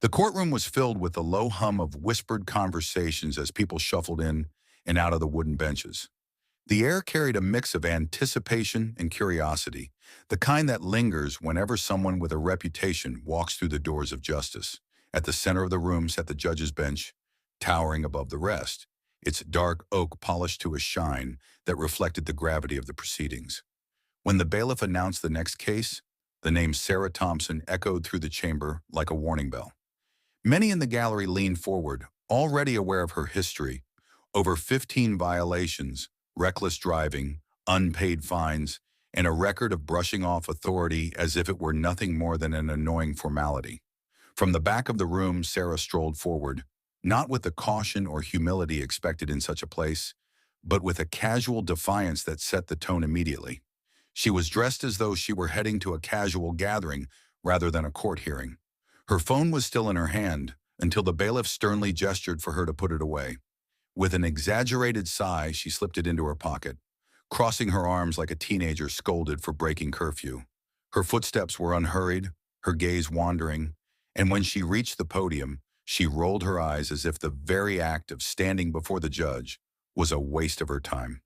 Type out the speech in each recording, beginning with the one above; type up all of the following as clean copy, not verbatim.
The courtroom was filled with the low hum of whispered conversations as people shuffled in and out of the wooden benches. The air carried a mix of anticipation and curiosity, the kind that lingers whenever someone with a reputation walks through the doors of justice. At the center of the room sat the judge's bench, towering above the rest, its dark oak polished to a shine that reflected the gravity of the proceedings. When the bailiff announced the next case, the name Sarah Thompson echoed through the chamber like a warning bell. Many in the gallery leaned forward, already aware of her history: over 15 violations, reckless driving, unpaid fines, and a record of brushing off authority as if it were nothing more than an annoying formality. From the back of the room, Sarah strolled forward, not with the caution or humility expected in such a place, but with a casual defiance that set the tone immediately. She was dressed as though she were heading to a casual gathering rather than a court hearing. Her phone was still in her hand until the bailiff sternly gestured for her to put it away. With an exaggerated sigh, she slipped it into her pocket, crossing her arms like a teenager scolded for breaking curfew. Her footsteps were unhurried, her gaze wandering, and when she reached the podium, she rolled her eyes as if the very act of standing before the judge was a waste of her time.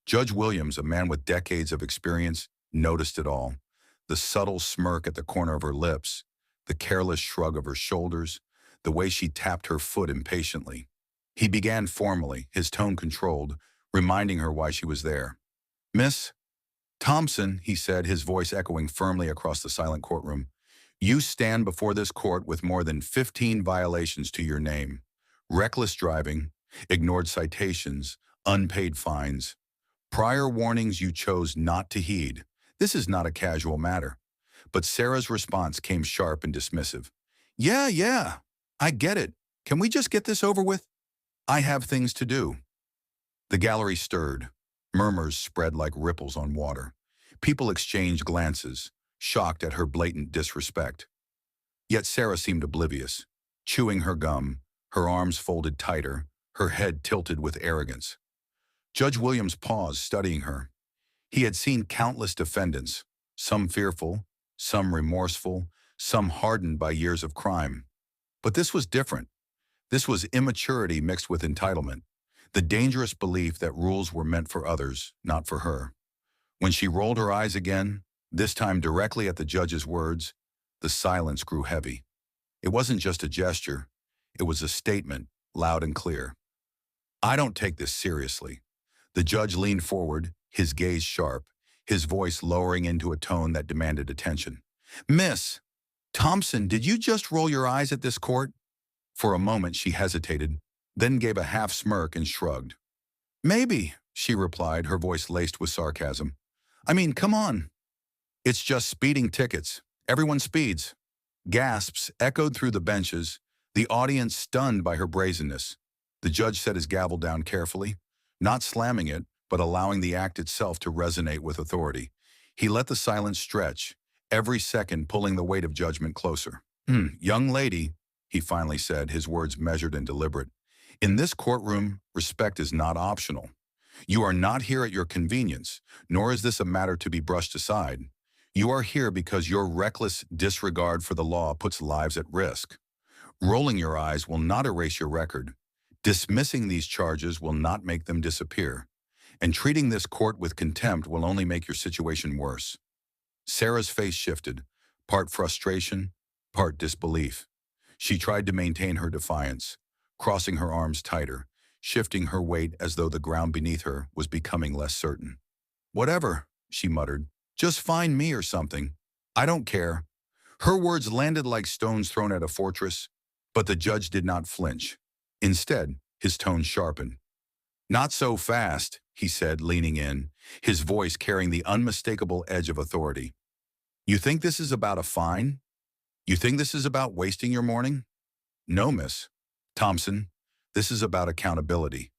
Judge Williams, a man with decades of experience, noticed it all: the subtle smirk at the corner of her lips, the careless shrug of her shoulders, the way she tapped her foot impatiently. He began formally, his tone controlled, reminding her why she was there. "Miss Thompson," he said, his voice echoing firmly across the silent courtroom, "you stand before this court with more than 15 violations to your name: reckless driving, ignored citations, unpaid fines. Prior warnings you chose not to heed. This is not a casual matter." But Sarah's response came sharp and dismissive. Yeah, I get it. Can we just get this over with? I have things to do." The gallery stirred. Murmurs spread like ripples on water. People exchanged glances, shocked at her blatant disrespect. Yet Sarah seemed oblivious, chewing her gum, her arms folded tighter, her head tilted with arrogance. Judge Williams paused, studying her. He had seen countless defendants, some fearful, some remorseful, some hardened by years of crime. But this was different. This was immaturity mixed with entitlement, the dangerous belief that rules were meant for others, not for her. When she rolled her eyes again, this time directly at the judge's words, the silence grew heavy. It wasn't just a gesture. It was a statement, loud and clear. "I don't take this seriously." The judge leaned forward, his gaze sharp, his voice lowering into a tone that demanded attention. "Miss Thompson, did you just roll your eyes at this court?" For a moment she hesitated, then gave a half smirk and shrugged. "Maybe," she replied, her voice laced with sarcasm. "I mean, come on. It's just speeding tickets. Everyone speeds." Gasps echoed through the benches, the audience stunned by her brazenness. The judge set his gavel down carefully, not slamming it, but allowing the act itself to resonate with authority. He let the silence stretch, every second pulling the weight of judgment closer. Young lady," he finally said, his words measured and deliberate, "in this courtroom, respect is not optional. You are not here at your convenience, nor is this a matter to be brushed aside. You are here because your reckless disregard for the law puts lives at risk. Rolling your eyes will not erase your record. Dismissing these charges will not make them disappear. And treating this court with contempt will only make your situation worse." Sarah's face shifted, part frustration, part disbelief. She tried to maintain her defiance, crossing her arms tighter, shifting her weight as though the ground beneath her was becoming less certain. "Whatever," she muttered. "Just find me or something. I don't care." Her words landed like stones thrown at a fortress, but the judge did not flinch. Instead, his tone sharpened. "Not so fast," he said, leaning in, his voice carrying the unmistakable edge of authority. "You think this is about a fine? You think this is about wasting your morning? No, Miss Thompson. This is about accountability.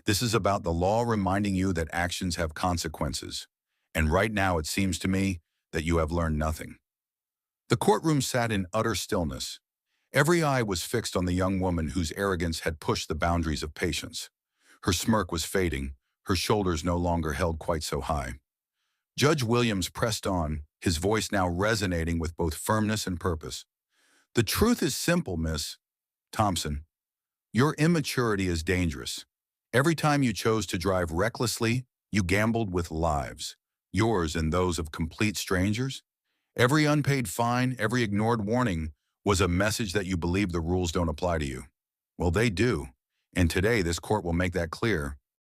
This is about the law reminding you that actions have consequences. And right now it seems to me that you have learned nothing." The courtroom sat in utter stillness. Every eye was fixed on the young woman whose arrogance had pushed the boundaries of patience. Her smirk was fading, her shoulders no longer held quite so high. Judge Williams pressed on, his voice now resonating with both firmness and purpose. The truth is simple, Miss Thompson. Your immaturity is dangerous. Every time you chose to drive recklessly, you gambled with lives, yours and those of complete strangers. Every unpaid fine, every ignored warning was a message that you believe the rules don't apply to you. Well, they do. And today, this court will make that clear.